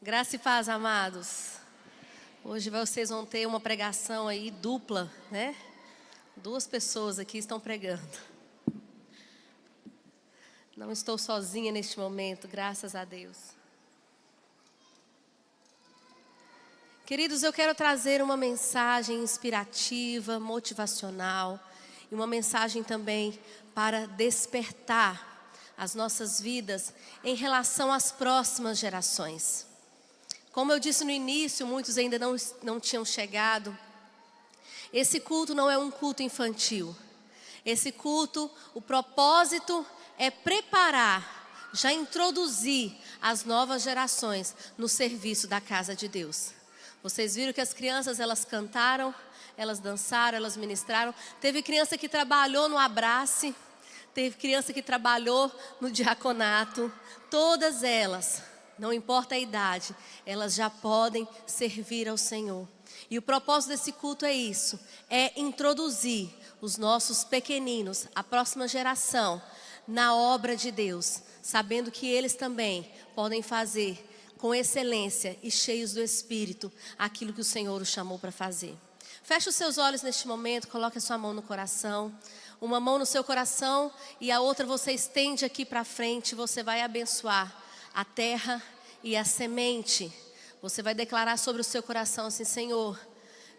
Graça e paz, amados. Hoje vocês vão ter uma pregação aí dupla, né? 2 pessoas aqui estão pregando. Não estou sozinha neste momento, graças a Deus. Queridos, eu quero trazer uma mensagem inspirativa, motivacional e uma mensagem também para despertar as nossas vidas em relação às próximas gerações. Como eu disse no início, muitos ainda não tinham chegado. Esse culto não é um culto infantil. Esse culto, o propósito é preparar, já introduzir as novas gerações no serviço da casa de Deus. Vocês viram que as crianças, elas cantaram, elas dançaram, elas ministraram. Teve criança que trabalhou no Abrace, teve criança que trabalhou no diaconato. Todas elas, não importa a idade, elas já podem servir ao Senhor. E o propósito desse culto é isso, é introduzir os nossos pequeninos, a próxima geração, na obra de Deus, sabendo que eles também podem fazer com excelência e cheios do Espírito aquilo que o Senhor os chamou para fazer. Feche os seus olhos neste momento, coloque a sua mão no coração, uma mão no seu coração e a outra você estende aqui para frente, você vai abençoar a terra e a semente. Você vai declarar sobre o seu coração assim: Senhor,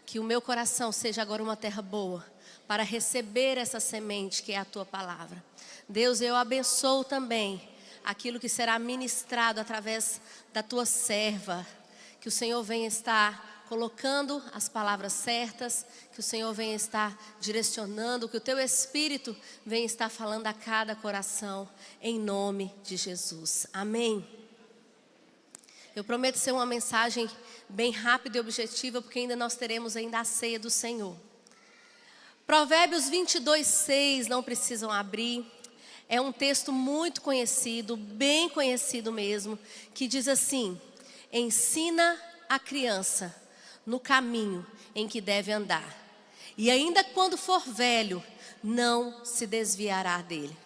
que o meu coração seja agora uma terra boa para receber essa semente que é a tua palavra. Deus, eu abençoo também aquilo que será ministrado através da tua serva, que o Senhor venha estar colocando as palavras certas, que o Senhor venha estar direcionando, que o teu Espírito venha estar falando a cada coração, em nome de Jesus. Amém. Eu prometo ser uma mensagem bem rápida e objetiva, porque ainda nós teremos ainda a ceia do Senhor. Provérbios 22:6, não precisam abrir. É um texto muito conhecido, bem conhecido mesmo, que diz assim: ensina a criança no caminho em que deve andar, e ainda quando for velho, não se desviará dele.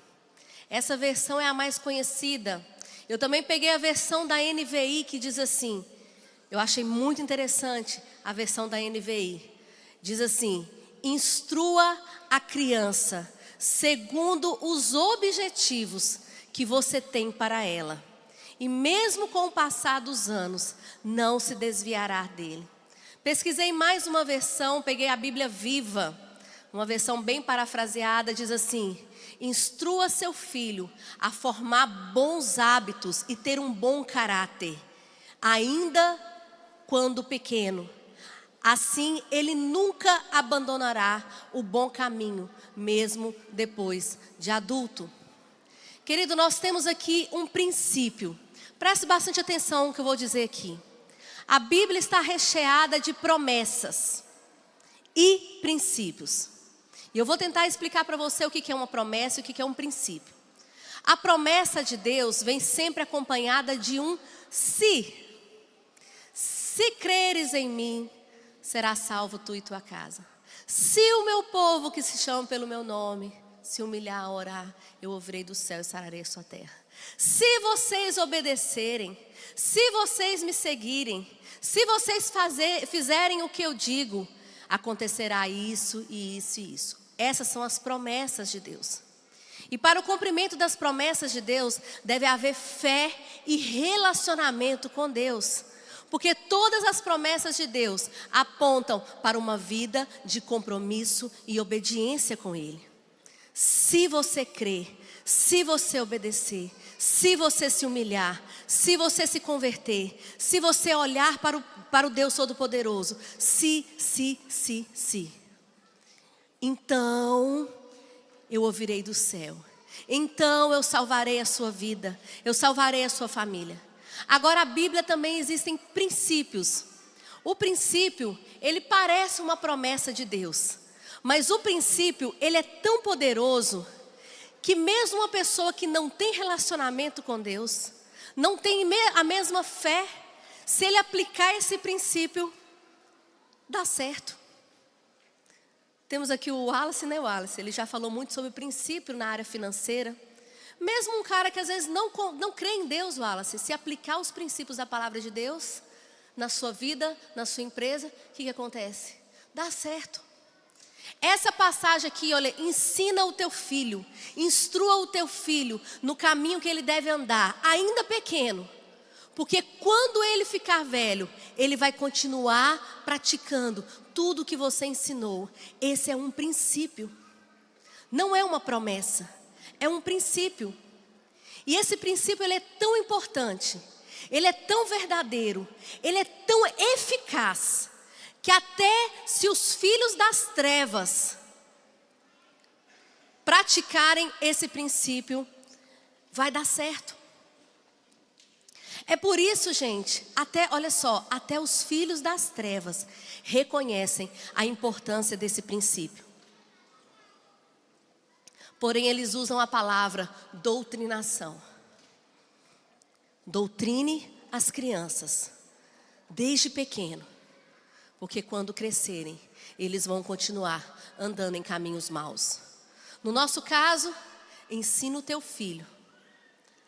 Essa versão é a mais conhecida. Eu também peguei a versão da NVI que diz assim, eu achei muito interessante a versão da NVI. Diz assim: instrua a criança segundo os objetivos que você tem para ela, e mesmo com o passar dos anos, não se desviará dele. Pesquisei mais uma versão, peguei a Bíblia Viva, uma versão bem parafraseada, diz assim: instrua seu filho a formar bons hábitos e ter um bom caráter, ainda quando pequeno. Assim ele nunca abandonará o bom caminho, mesmo depois de adulto. Querido, nós temos aqui um princípio. Preste bastante atenção no que eu vou dizer aqui. A Bíblia está recheada de promessas e princípios. E eu vou tentar explicar para você o que é uma promessa e o que é um princípio. A promessa de Deus vem sempre acompanhada de um se. Se creres em mim, será salvo tu e tua casa. Se o meu povo que se chama pelo meu nome se humilhar, orar, eu ouvirei do céu e sararei a sua terra. Se vocês obedecerem, se vocês me seguirem, se vocês fizerem o que eu digo, acontecerá isso e isso e isso. Essas são as promessas de Deus. E para o cumprimento das promessas de Deus, deve haver fé e relacionamento com Deus. Porque todas as promessas de Deus apontam para uma vida de compromisso e obediência com Ele. Se você crer, se você obedecer, se você se humilhar, se você se converter, se você olhar para o Deus Todo-Poderoso, então eu ouvirei do céu. Então eu salvarei a sua vida, eu salvarei a sua família. Agora, a Bíblia também existem princípios. O princípio, ele parece uma promessa de Deus, mas o princípio, ele é tão poderoso que mesmo uma pessoa que não tem relacionamento com Deus, não tem a mesma fé, se ele aplicar esse princípio, dá certo. Temos aqui o Wallace, né, Wallace? Ele já falou muito sobre princípio na área financeira. Mesmo um cara que às vezes não crê em Deus, Wallace, se aplicar os princípios da palavra de Deus na sua vida, na sua empresa, o que acontece? Dá certo. Essa passagem aqui, olha, ensina o teu filho, instrua o teu filho no caminho que ele deve andar, ainda pequeno. Porque quando ele ficar velho, ele vai continuar praticando tudo que você ensinou. Esse é um princípio, não é uma promessa, é um princípio. E esse princípio ele é tão importante, ele é tão verdadeiro, ele é tão eficaz, que até se os filhos das trevas praticarem esse princípio, vai dar certo. É por isso, gente, olha só, até os filhos das trevas reconhecem a importância desse princípio. Porém, eles usam a palavra doutrinação. Doutrine as crianças, desde pequeno, porque quando crescerem, eles vão continuar andando em caminhos maus. No nosso caso, ensina o teu filho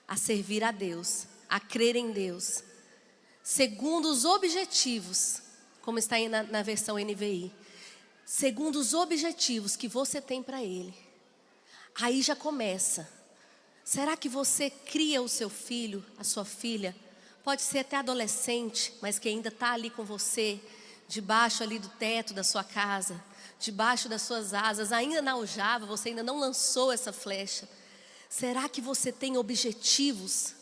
a servir a Deus, a crer em Deus, segundo os objetivos, como está aí na versão NVI, segundo os objetivos que você tem para ele. Aí já começa. Será que você cria o seu filho, a sua filha? Pode ser até adolescente, mas que ainda está ali com você, debaixo ali do teto da sua casa, debaixo das suas asas, ainda na aljava, você ainda não lançou essa flecha. Será que você tem objetivos?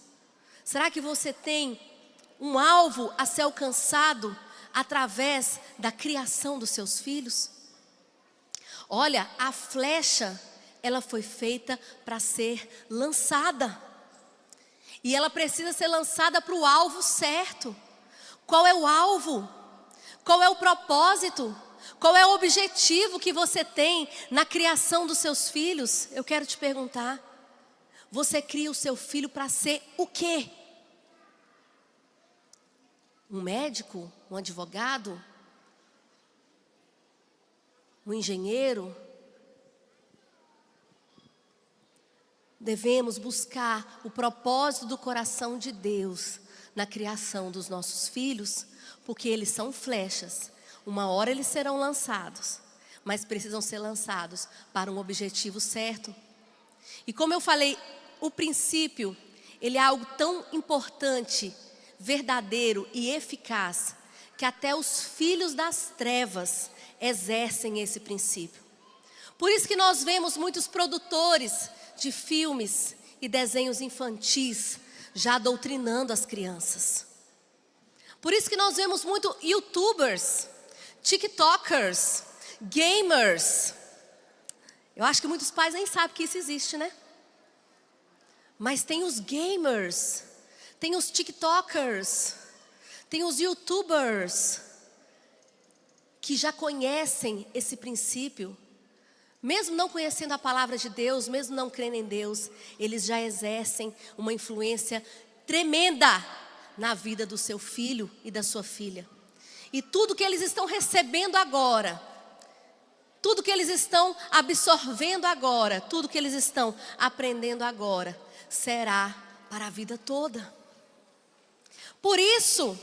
Será que você tem um alvo a ser alcançado através da criação dos seus filhos? Olha, a flecha, ela foi feita para ser lançada. E ela precisa ser lançada para o alvo certo. Qual é o alvo? Qual é o propósito? Qual é o objetivo que você tem na criação dos seus filhos? Eu quero te perguntar. Você cria o seu filho para ser o quê? Um médico? Um advogado? Um engenheiro? Devemos buscar o propósito do coração de Deus na criação dos nossos filhos, porque eles são flechas. Uma hora eles serão lançados, mas precisam ser lançados para um objetivo certo. E como eu falei, o princípio, ele é algo tão importante, verdadeiro e eficaz, que até os filhos das trevas exercem esse princípio. Por isso que nós vemos muitos produtores de filmes e desenhos infantis já doutrinando as crianças. Por isso que nós vemos muito YouTubers, TikTokers, gamers. Eu acho que muitos pais nem sabem que isso existe, né? Mas tem os gamers, tem os TikTokers, tem os YouTubers que já conhecem esse princípio. Mesmo não conhecendo a palavra de Deus, mesmo não crendo em Deus, eles já exercem uma influência tremenda na vida do seu filho e da sua filha. E tudo que eles estão recebendo agora, tudo que eles estão absorvendo agora, tudo que eles estão aprendendo agora, será para a vida toda. Por isso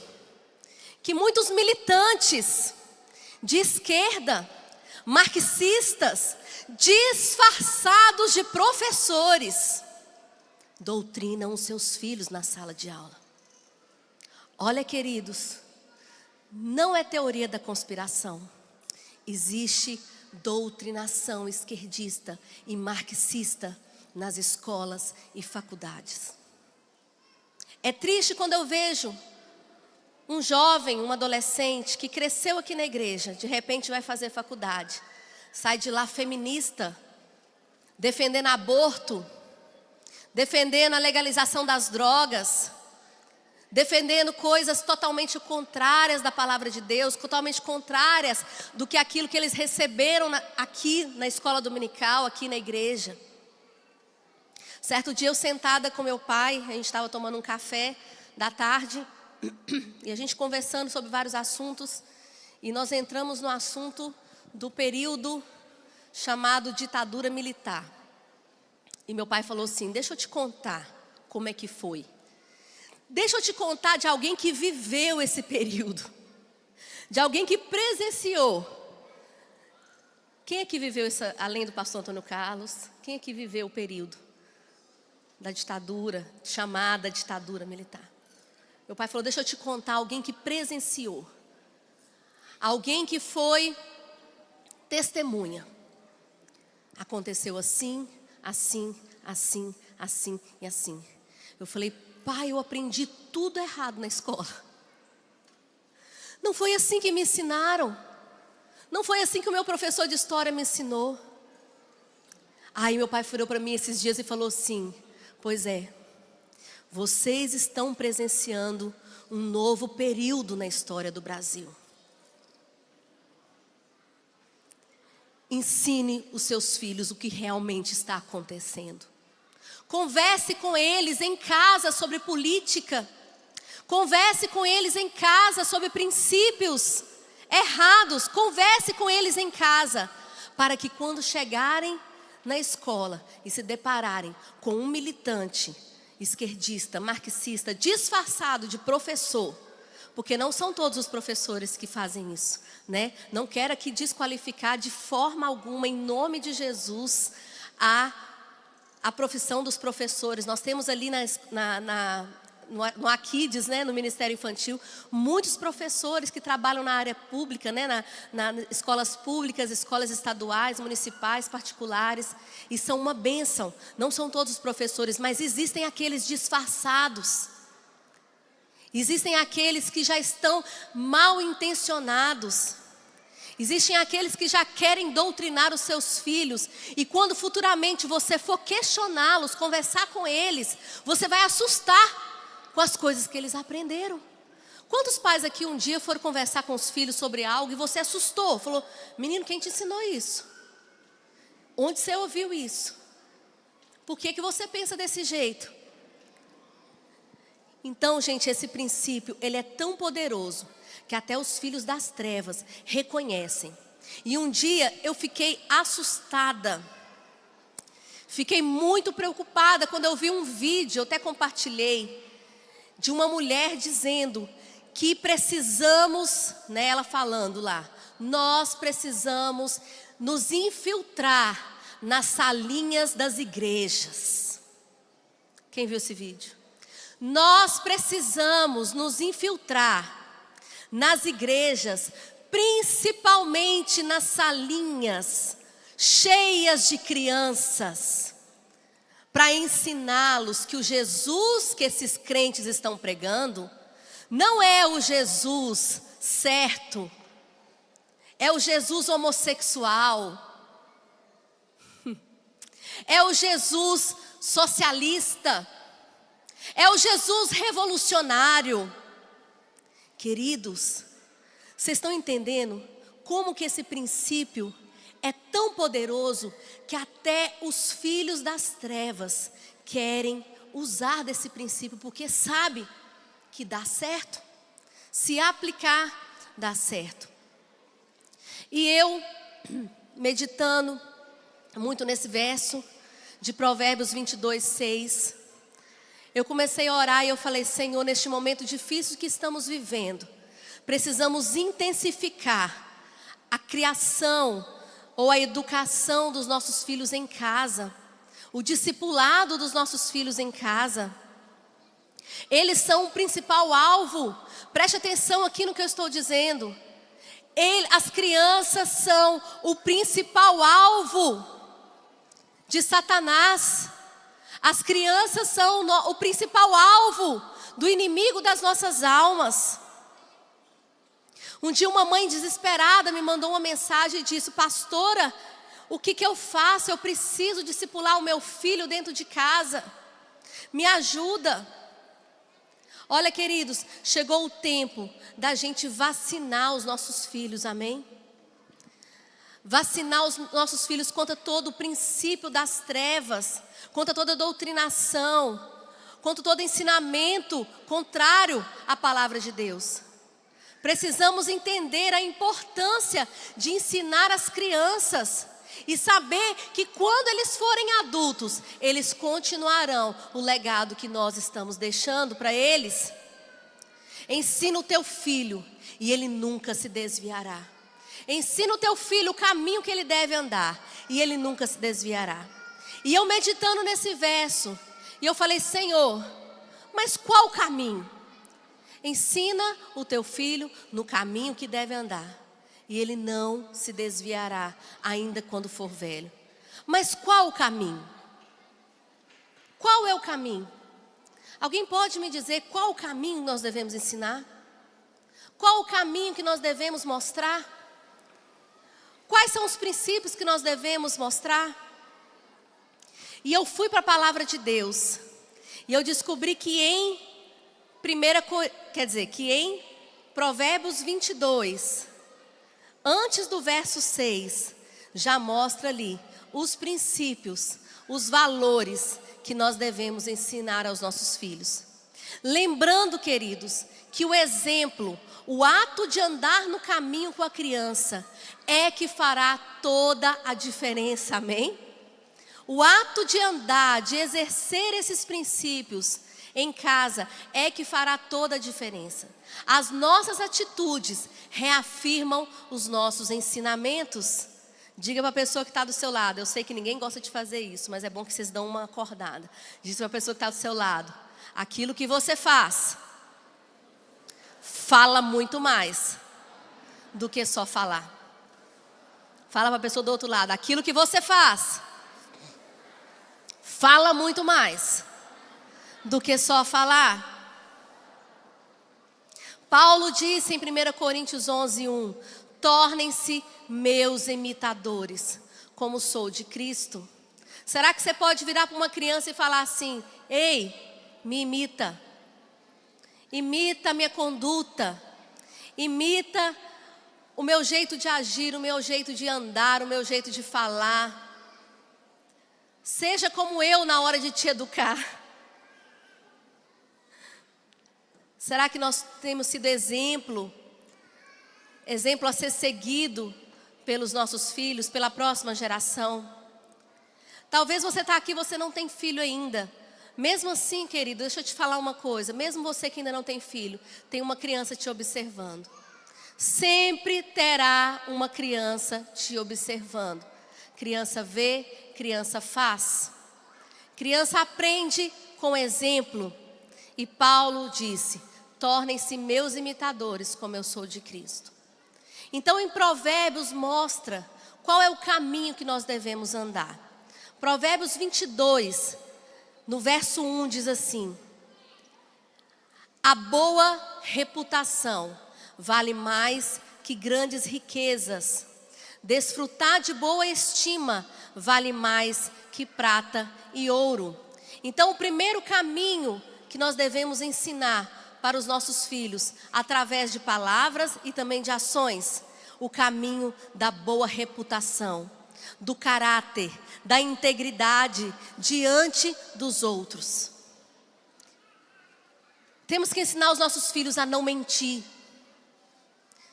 que muitos militantes de esquerda, marxistas, disfarçados de professores, doutrinam os seus filhos na sala de aula. Olha, queridos, não é teoria da conspiração. Existe doutrinação esquerdista e marxista nas escolas e faculdades. É triste quando eu vejo um jovem, um adolescente que cresceu aqui na igreja, de repente vai fazer faculdade, sai de lá feminista, defendendo aborto, defendendo a legalização das drogas, defendendo coisas totalmente contrárias da palavra de Deus, totalmente contrárias do que aquilo que eles receberam aqui na escola dominical, aqui na igreja. Certo dia eu sentada com meu pai, a gente estava tomando um café da tarde, e a gente conversando sobre vários assuntos, e nós entramos no assunto do período chamado ditadura militar. E meu pai falou assim: deixa eu te contar como é que foi. Deixa eu te contar de alguém que viveu esse período. De alguém que presenciou. Quem é que viveu isso, além do pastor Antônio Carlos? Quem é que viveu o período da ditadura, chamada ditadura militar? Meu pai falou: deixa eu te contar alguém que presenciou. Alguém que foi testemunha. Aconteceu assim, assim, assim, assim e assim. Eu falei: pai, eu aprendi tudo errado na escola. Não foi assim que me ensinaram. Não foi assim que o meu professor de história me ensinou. Aí meu pai virou para mim esses dias e falou assim: pois é, vocês estão presenciando um novo período na história do Brasil. Ensine os seus filhos o que realmente está acontecendo. Converse com eles em casa sobre política. Converse com eles em casa sobre princípios errados. Converse com eles em casa, para que quando chegarem na escola e se depararem com um militante esquerdista, marxista, disfarçado de professor, porque não são todos os professores que fazem isso, né? Não quero aqui desqualificar de forma alguma, em nome de Jesus, a profissão dos professores. Nós temos ali no Aquides, né, no Ministério Infantil, muitos professores que trabalham na área pública, né, nas escolas públicas, escolas estaduais, municipais, particulares, e são uma bênção. Não são todos os professores, mas existem aqueles disfarçados. Existem aqueles que já estão mal intencionados. Existem aqueles que já querem doutrinar os seus filhos. E quando futuramente você for questioná-los, conversar com eles, você vai assustar com as coisas que eles aprenderam. Quantos pais aqui um dia foram conversar com os filhos sobre algo e você assustou? Falou: menino, quem te ensinou isso? Onde você ouviu isso? Por que você pensa desse jeito? Então, gente, esse princípio, ele é tão poderoso que até os filhos das trevas reconhecem. E um dia eu fiquei assustada. Fiquei muito preocupada quando eu vi um vídeo, eu até compartilhei, de uma mulher dizendo que precisamos, né, ela falando lá, nós precisamos nos infiltrar nas salinhas das igrejas. Quem viu esse vídeo? Nós precisamos nos infiltrar nas igrejas, principalmente nas salinhas cheias de crianças, para ensiná-los que o Jesus que esses crentes estão pregando não é o Jesus certo, é o Jesus homossexual, é o Jesus socialista, é o Jesus revolucionário. Queridos, vocês estão entendendo como que esse princípio é tão poderoso que até os filhos das trevas querem usar desse princípio, porque sabe que dá certo. Se aplicar, dá certo. E eu, meditando muito nesse verso de Provérbios 22:6, eu comecei a orar e eu falei: Senhor, neste momento difícil que estamos vivendo, precisamos intensificar a criação ou a educação dos nossos filhos em casa, o discipulado dos nossos filhos em casa. Eles são o principal alvo. Preste atenção aqui no que eu estou dizendo. As crianças são o principal alvo de Satanás. As crianças são o principal alvo do inimigo das nossas almas. Um dia uma mãe desesperada me mandou uma mensagem e disse: pastora, o que eu faço? Eu preciso discipular o meu filho dentro de casa. Me ajuda. Olha, queridos, chegou o tempo da gente vacinar os nossos filhos, amém? Vacinar os nossos filhos contra todo o princípio das trevas, contra toda doutrinação, contra todo ensinamento contrário à palavra de Deus. Precisamos entender a importância de ensinar as crianças. E saber que quando eles forem adultos, eles continuarão o legado que nós estamos deixando para eles. Ensina o teu filho e ele nunca se desviará. Ensina o teu filho o caminho que ele deve andar e ele nunca se desviará. E eu meditando nesse verso, e eu falei: Senhor, mas qual o caminho? Ensina o teu filho no caminho que deve andar e ele não se desviará, ainda quando for velho. Mas qual o caminho? Qual é o caminho? Alguém pode me dizer qual o caminho nós devemos ensinar? Qual o caminho que nós devemos mostrar? Quais são os princípios que nós devemos mostrar? E eu fui para a palavra de Deus e eu descobri que em Provérbios 22, antes do verso 6, já mostra ali os princípios, os valores que nós devemos ensinar aos nossos filhos. Lembrando, queridos, que o exemplo, o ato de andar no caminho com a criança é que fará toda a diferença, amém? O ato de andar, de exercer esses princípios em casa é que fará toda a diferença. As nossas atitudes reafirmam os nossos ensinamentos. Diga para a pessoa que está do seu lado, eu sei que ninguém gosta de fazer isso, mas é bom que vocês dão uma acordada. Diz para a pessoa que está do seu lado: aquilo que você faz, fala muito mais do que só falar. Fala para a pessoa do outro lado: aquilo que você faz, fala muito mais do que só falar. Paulo disse em 1 Coríntios 11:1: tornem-se meus imitadores, como sou de Cristo. Será que você pode virar para uma criança e falar assim: ei, me imita. Imita a minha conduta. Imita o meu jeito de agir, o meu jeito de andar, o meu jeito de falar. Seja como eu na hora de te educar. Será que nós temos sido exemplo a ser seguido pelos nossos filhos, pela próxima geração? Talvez você está aqui e você não tem filho ainda. Mesmo assim, querido, deixa eu te falar uma coisa. Mesmo você que ainda não tem filho, tem uma criança te observando. Sempre terá uma criança te observando. Criança vê, criança faz. Criança aprende com exemplo. E Paulo disse: tornem-se meus imitadores, como eu sou de Cristo. Então, em Provérbios mostra qual é o caminho que nós devemos andar. Provérbios 22, no verso 1 diz assim: a boa reputação vale mais que grandes riquezas. Desfrutar de boa estima vale mais que prata e ouro. Então, o primeiro caminho que nós devemos ensinar para os nossos filhos, através de palavras e também de ações, o caminho da boa reputação, do caráter, da integridade diante dos outros. Temos que ensinar os nossos filhos a não mentir.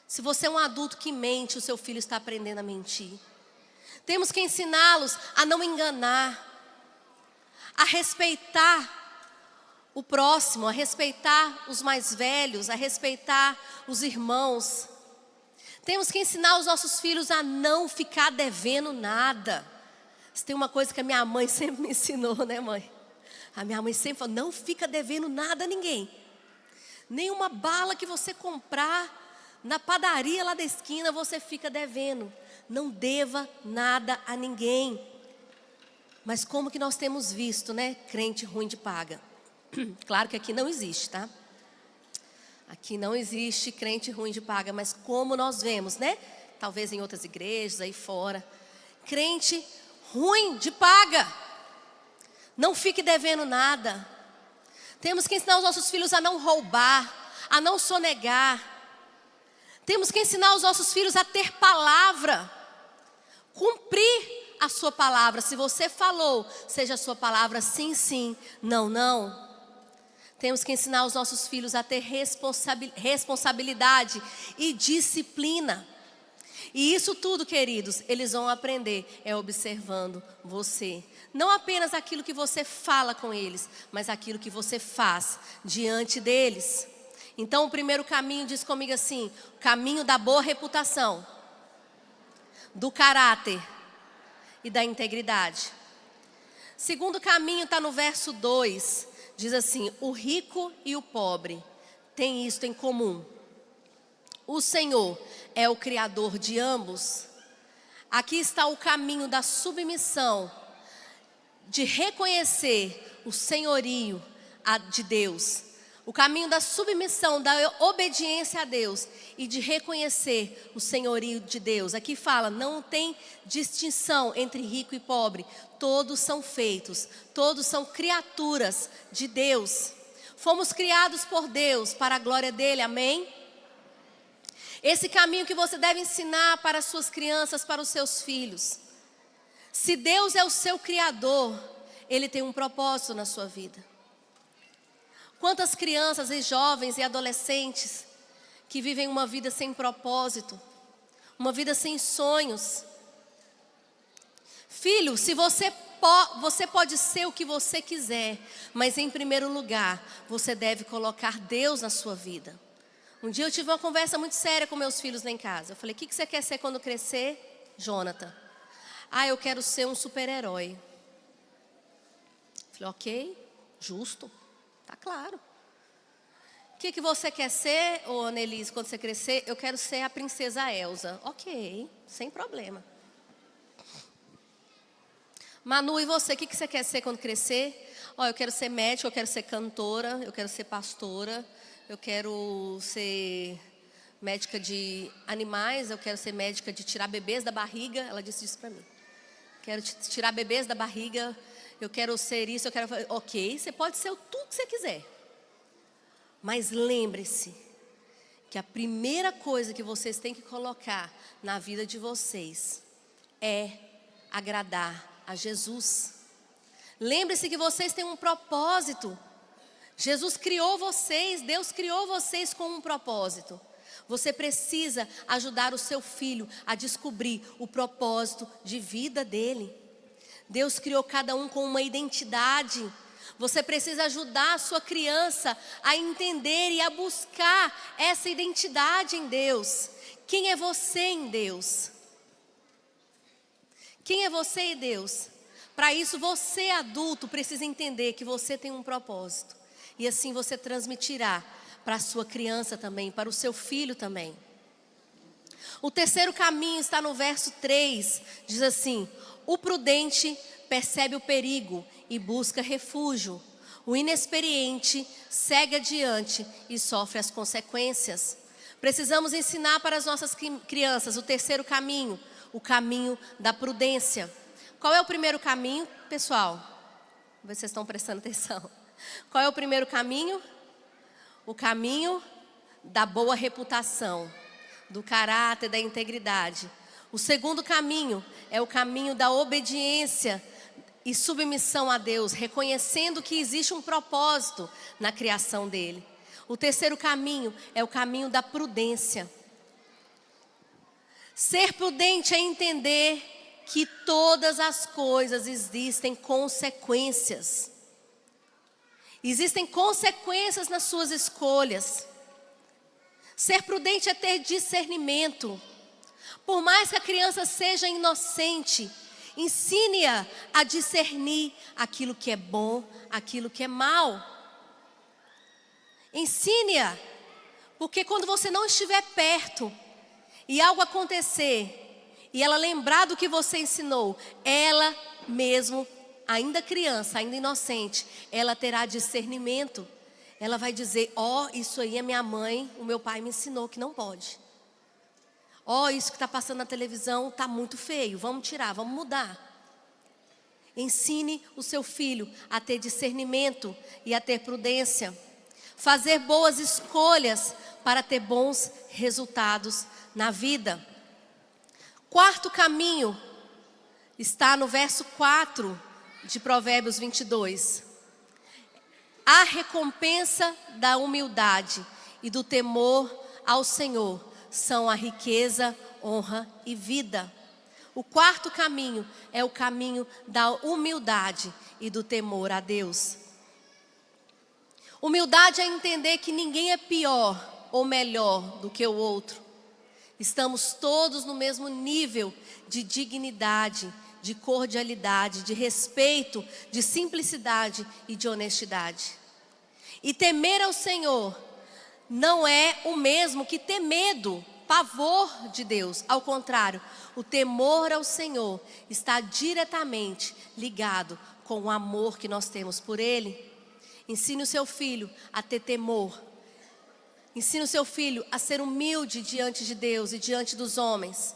Se você é um adulto que mente, o seu filho está aprendendo a mentir. Temos que ensiná-los a não enganar, a respeitar o próximo, a respeitar os mais velhos, a respeitar os irmãos. Temos que ensinar os nossos filhos a não ficar devendo nada. Isso tem uma coisa que a minha mãe sempre me ensinou, né, mãe? A minha mãe sempre falou: não fica devendo nada a ninguém. Nenhuma bala que você comprar na padaria lá da esquina você fica devendo. Não deva nada a ninguém. Mas como que nós temos visto, né? Crente ruim de paga. Claro que aqui não existe, tá? Aqui não existe crente ruim de paga, mas como nós vemos, né? Talvez em outras igrejas aí fora. Crente ruim de paga. Não fique devendo nada. Temos que ensinar os nossos filhos a não roubar, a não sonegar. Temos que ensinar os nossos filhos a ter palavra. Cumprir a sua palavra. Se você falou, seja a sua palavra sim, sim, não, não. Temos que ensinar os nossos filhos a ter responsabilidade e disciplina. E isso tudo, queridos, eles vão aprender observando você. Não apenas aquilo que você fala com eles, mas aquilo que você faz diante deles. Então o primeiro caminho diz comigo assim: o caminho da boa reputação, do caráter e da integridade. Segundo caminho está no verso 2, diz assim: o rico e o pobre têm isto em comum. O Senhor é o Criador de ambos. Aqui está o caminho da submissão, de reconhecer o senhorio de Deus. O caminho da submissão, da obediência a Deus e de reconhecer o senhorio de Deus. Aqui fala, não tem distinção entre rico e pobre. Todos são feitos, todos são criaturas de Deus. Fomos criados por Deus para a glória dele, amém? Esse caminho que você deve ensinar para as suas crianças, para os seus filhos. Se Deus é o seu Criador, Ele tem um propósito na sua vida. Quantas crianças e jovens e adolescentes que vivem uma vida sem propósito, uma vida sem sonhos. Filho, se você pode ser o que você quiser, mas em primeiro lugar, você deve colocar Deus na sua vida. Um dia eu tive uma conversa muito séria com meus filhos lá em casa. Eu falei, o que você quer ser quando crescer, Jonathan? Eu quero ser um super-herói. Falei, ok, justo, tá claro. O que você quer ser, Annelise, quando você crescer? Eu quero ser a princesa Elsa. Ok, sem problema. Manu, e você, o que você quer ser quando crescer? Eu quero ser médica, eu quero ser cantora, eu quero ser pastora, eu quero ser médica de animais, eu quero ser médica de tirar bebês da barriga. Ela disse isso para mim. Quero tirar bebês da barriga, eu quero ser isso, eu quero... Ok, você pode ser tudo que você quiser. Mas lembre-se que a primeira coisa que vocês têm que colocar na vida de vocês é agradar a Jesus. Lembre-se que vocês têm um propósito. Jesus criou vocês, Deus criou vocês com um propósito. Você precisa ajudar o seu filho a descobrir o propósito de vida dele. Deus criou cada um com uma identidade. Você precisa ajudar a sua criança a entender e a buscar essa identidade em Deus. Quem é você em Deus? Quem é você em Deus? Para isso, você adulto precisa entender que você tem um propósito. E assim você transmitirá para a sua criança também, para o seu filho também. O terceiro caminho está no verso 3, diz assim: o prudente percebe o perigo e busca refúgio. O inexperiente segue adiante e sofre as consequências. Precisamos ensinar para as nossas crianças o terceiro caminho, o caminho da prudência. Qual é o primeiro caminho, pessoal? Vamos ver se vocês estão prestando atenção. Qual é o primeiro caminho? O caminho da boa reputação, do caráter, da integridade. O segundo caminho é o caminho da obediência e submissão a Deus, reconhecendo que existe um propósito na criação dele. O terceiro caminho é o caminho da prudência. Ser prudente é entender que todas as coisas existem consequências. Existem consequências nas suas escolhas. Ser prudente é ter discernimento. Por mais que a criança seja inocente, ensine-a a discernir aquilo que é bom, aquilo que é mal. Ensine-a, porque quando você não estiver perto e algo acontecer, e ela lembrar do que você ensinou, ela mesmo, ainda criança, ainda inocente, ela terá discernimento. Ela vai dizer, isso aí a minha mãe, o meu pai me ensinou que não pode. Isso que está passando na televisão está muito feio, vamos tirar, vamos mudar. Ensine o seu filho a ter discernimento e a ter prudência. Fazer boas escolhas para ter bons resultados na vida. Quarto caminho está no verso 4 de Provérbios 22. A recompensa da humildade e do temor ao Senhor são a riqueza, honra e vida. O quarto caminho é o caminho da humildade e do temor a Deus. Humildade é entender que ninguém é pior ou melhor do que o outro. Estamos todos no mesmo nível de dignidade, de cordialidade, de respeito, de simplicidade e de honestidade. E temer ao Senhor não é o mesmo que ter medo, pavor de Deus. Ao contrário, o temor ao Senhor está diretamente ligado com o amor que nós temos por Ele. Ensine o seu filho a ter temor. Ensine o seu filho a ser humilde diante de Deus e diante dos homens.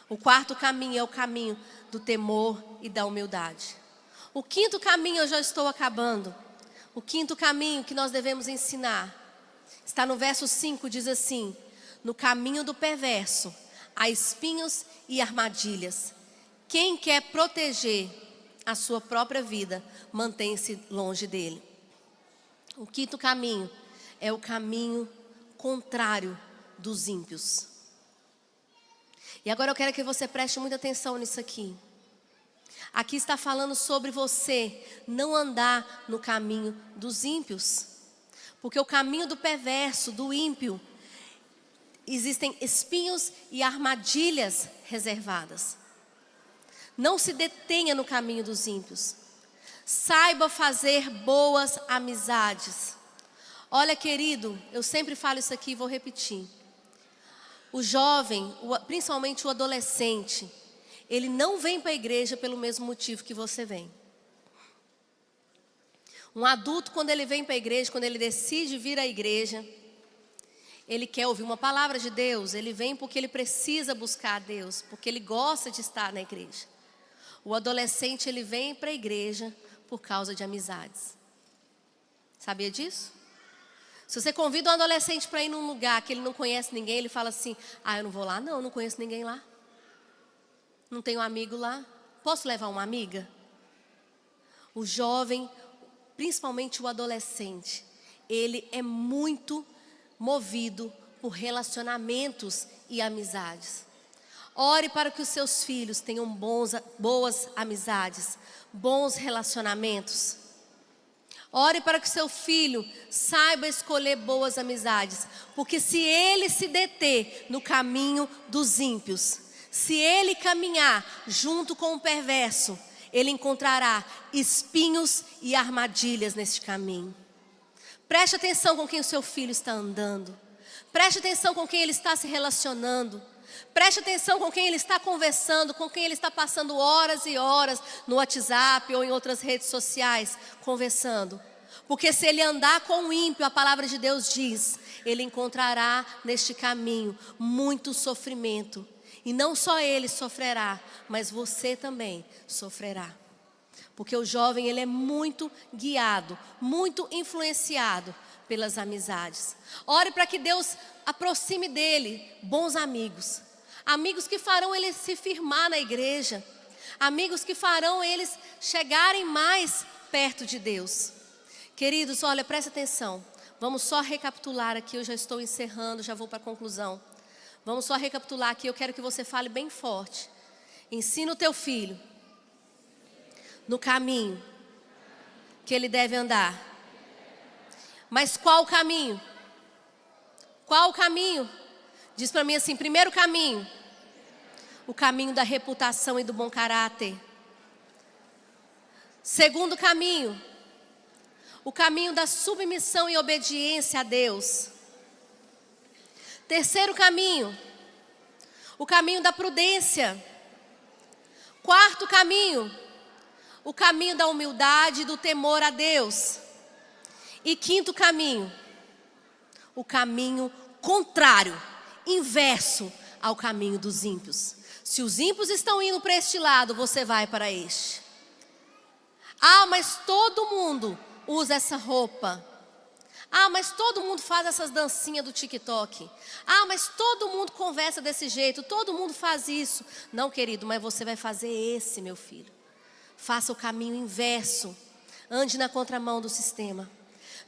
O quarto caminho é o caminho do temor e da humildade. O quinto caminho, eu já estou acabando. O quinto caminho que nós devemos ensinar está no verso 5, diz assim: no caminho do perverso há espinhos e armadilhas. Quem quer proteger a sua própria vida, mantém-se longe dele. O quinto caminho é o caminho contrário dos ímpios. E agora eu quero que você preste muita atenção nisso aqui. Aqui está falando sobre você não andar no caminho dos ímpios. Porque o caminho do perverso, do ímpio, existem espinhos e armadilhas reservadas. Não se detenha no caminho dos ímpios. Saiba fazer boas amizades. Olha, querido, eu sempre falo isso aqui e vou repetir. O jovem, principalmente o adolescente, ele não vem para a igreja pelo mesmo motivo que você vem. Um adulto, quando ele vem para a igreja, quando ele decide vir à igreja, ele quer ouvir uma palavra de Deus, ele vem porque ele precisa buscar a Deus, porque ele gosta de estar na igreja. O adolescente, ele vem para a igreja por causa de amizades. Sabia disso? Se você convida um adolescente para ir num lugar que ele não conhece ninguém, ele fala assim: ah, eu não vou lá não, eu não conheço ninguém lá. Não tenho amigo lá. Posso levar uma amiga? O jovem, principalmente o adolescente, ele é muito movido por relacionamentos e amizades. Ore para que os seus filhos tenham boas amizades, bons relacionamentos. Ore para que o seu filho saiba escolher boas amizades. Porque se ele se deter no caminho dos ímpios, se ele caminhar junto com o perverso, ele encontrará espinhos e armadilhas neste caminho. Preste atenção com quem o seu filho está andando. Preste atenção com quem ele está se relacionando. Preste atenção com quem ele está conversando, com quem ele está passando horas e horas no WhatsApp ou em outras redes sociais conversando. Porque se ele andar com o ímpio, a palavra de Deus diz, ele encontrará neste caminho muito sofrimento. E não só ele sofrerá, mas você também sofrerá. Porque o jovem, ele é muito guiado, muito influenciado pelas amizades. Ore para que Deus aproxime dele bons amigos. Amigos que farão ele se firmar na igreja. Amigos que farão eles chegarem mais perto de Deus. Queridos, olha, presta atenção. Vamos só recapitular aqui, eu já estou encerrando, já vou para a conclusão. Vamos só recapitular aqui, eu quero que você fale bem forte. Ensina o teu filho no caminho que ele deve andar. Mas qual o caminho? Qual o caminho? Diz para mim assim: primeiro caminho, o caminho da reputação e do bom caráter. Segundo caminho, o caminho da submissão e obediência a Deus. Terceiro caminho, o caminho da prudência. Quarto caminho, o caminho da humildade e do temor a Deus. E quinto caminho, o caminho contrário, inverso ao caminho dos ímpios. Se os ímpios estão indo para este lado, você vai para este. Ah, mas todo mundo usa essa roupa. Ah, mas todo mundo faz essas dancinhas do TikTok. Ah, mas todo mundo conversa desse jeito, todo mundo faz isso. Não, querido, mas você vai fazer esse, meu filho. Faça o caminho inverso. Ande na contramão do sistema.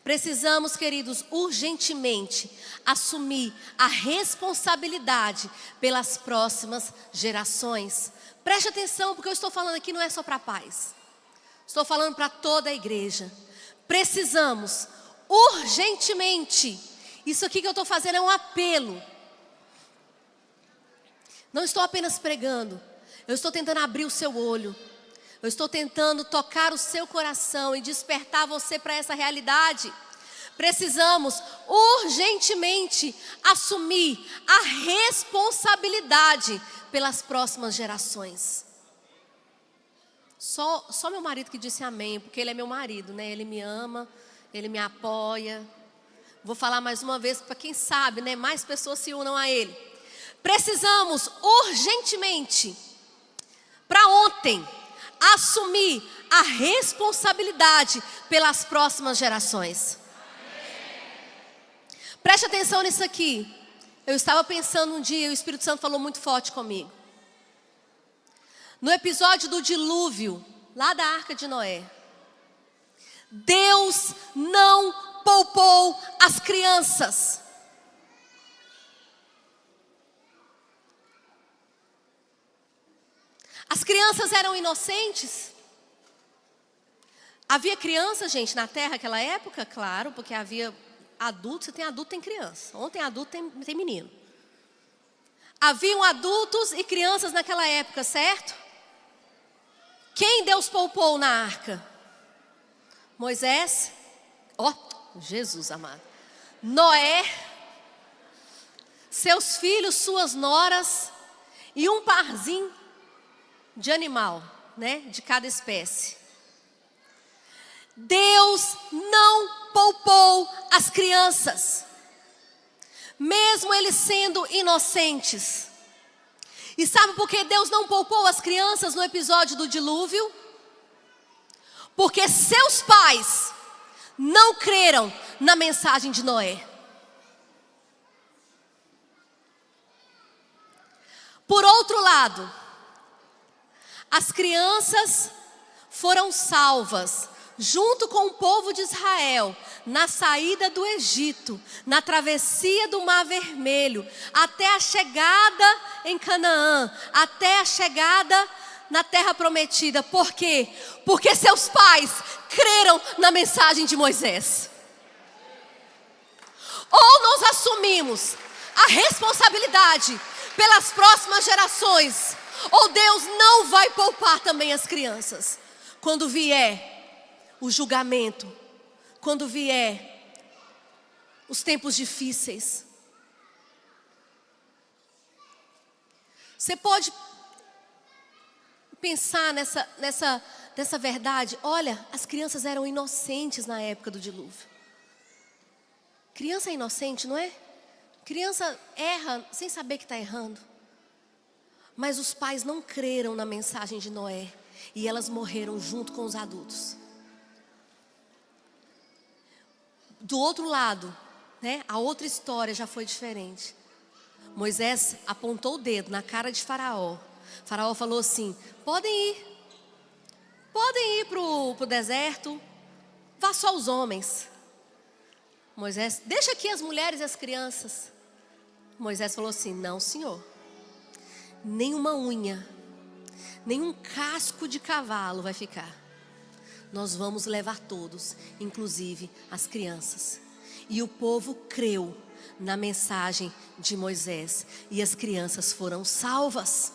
Precisamos, queridos, urgentemente assumir a responsabilidade pelas próximas gerações. Preste atenção, porque eu estou falando aqui não é só para pais. Estou falando para toda a igreja. Precisamos urgentemente. Isso aqui que eu estou fazendo é um apelo. Não estou apenas pregando. Eu estou tentando abrir o seu olho. Eu estou tentando tocar o seu coração e despertar você para essa realidade. Precisamos urgentemente assumir a responsabilidade pelas próximas gerações. Só meu marido que disse amém, porque ele é meu marido, né? Ele me ama, ele me apoia. Vou falar mais uma vez para quem sabe, né? Mais pessoas se unam a ele. Precisamos urgentemente, para ontem, assumir a responsabilidade pelas próximas gerações. Preste atenção nisso aqui. Eu estava pensando um dia, o Espírito Santo falou muito forte comigo. No episódio do dilúvio, lá da Arca de Noé, Deus não poupou as crianças. As crianças eram inocentes. Havia criança, gente, na terra naquela época? Claro, porque havia adultos. Se tem adulto, tem criança. Onde tem adulto, tem menino. Haviam adultos e crianças naquela época, certo? Quem Deus poupou na arca? Moisés. Jesus amado. Noé. Seus filhos, suas noras. E um parzinho de animal, né? De cada espécie. Deus não poupou as crianças, mesmo eles sendo inocentes. E sabe por que Deus não poupou as crianças no episódio do dilúvio? Porque seus pais não creram na mensagem de Noé. Por outro lado, as crianças foram salvas junto com o povo de Israel na saída do Egito, na travessia do Mar Vermelho, até a chegada em Canaã, até a chegada na Terra Prometida. Por quê? Porque seus pais creram na mensagem de Moisés. Ou nós assumimos a responsabilidade pelas próximas gerações, ou Deus não vai poupar também as crianças. Quando vier o julgamento, quando vier os tempos difíceis. Você pode pensar nessa verdade. Olha, as crianças eram inocentes na época do dilúvio. Criança é inocente, não é? Criança erra sem saber que está errando. Mas os pais não creram na mensagem de Noé e elas morreram junto com os adultos. Do outro lado, né, a outra história já foi diferente. Moisés apontou o dedo na cara de Faraó. Faraó falou assim: podem ir para o deserto, vá só os homens. Moisés, deixa aqui as mulheres e as crianças. Moisés falou assim: não, senhor, nenhuma unha, nenhum casco de cavalo vai ficar. Nós vamos levar todos, inclusive as crianças. E o povo creu na mensagem de Moisés. E as crianças foram salvas.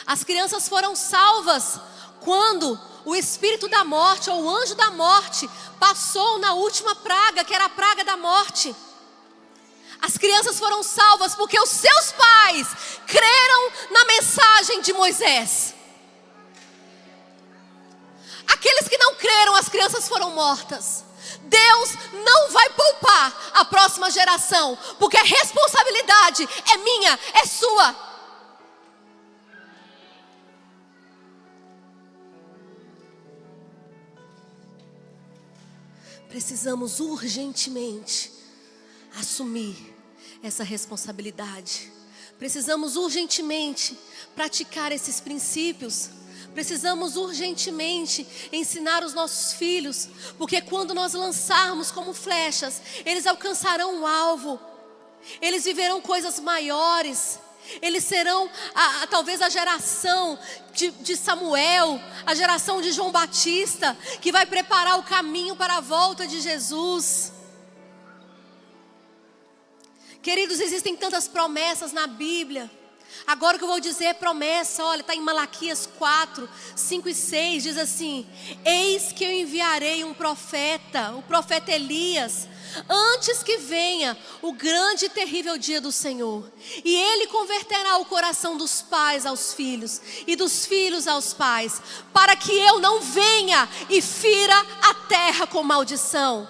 As crianças foram salvas quando o espírito da morte, ou o anjo da morte, passou na última praga, que era a praga da morte. As crianças foram salvas porque os seus pais creram na mensagem de Moisés. Aqueles que não creram, as crianças foram mortas. Deus não vai poupar a próxima geração, porque a responsabilidade é minha, é sua. Precisamos urgentemente assumir essa responsabilidade. Precisamos urgentemente praticar esses princípios Precisamos urgentemente ensinar os nossos filhos, porque quando nós lançarmos como flechas, eles alcançarão o alvo, eles viverão coisas maiores, eles serão talvez a geração de Samuel, a geração de João Batista, que vai preparar o caminho para a volta de Jesus. Queridos, existem tantas promessas na Bíblia. Agora o que eu vou dizer é promessa. Olha, está em Malaquias 4, 5 e 6, diz assim: eis que eu enviarei um profeta, o profeta Elias, antes que venha o grande e terrível dia do Senhor. E ele converterá o coração dos pais aos filhos, e dos filhos aos pais, para que eu não venha e fira a terra com maldição.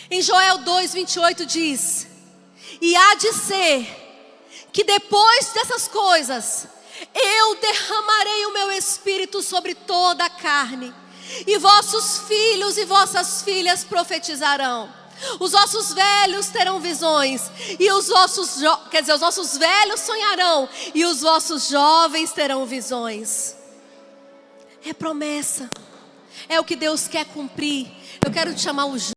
Em Joel 2, 28 diz: e há de ser que depois dessas coisas, eu derramarei o meu espírito sobre toda a carne, e vossos filhos e vossas filhas profetizarão. Os vossos velhos terão visões, e os vossos velhos sonharão, e os vossos jovens terão visões. É promessa, é o que Deus quer cumprir. Eu quero te chamar o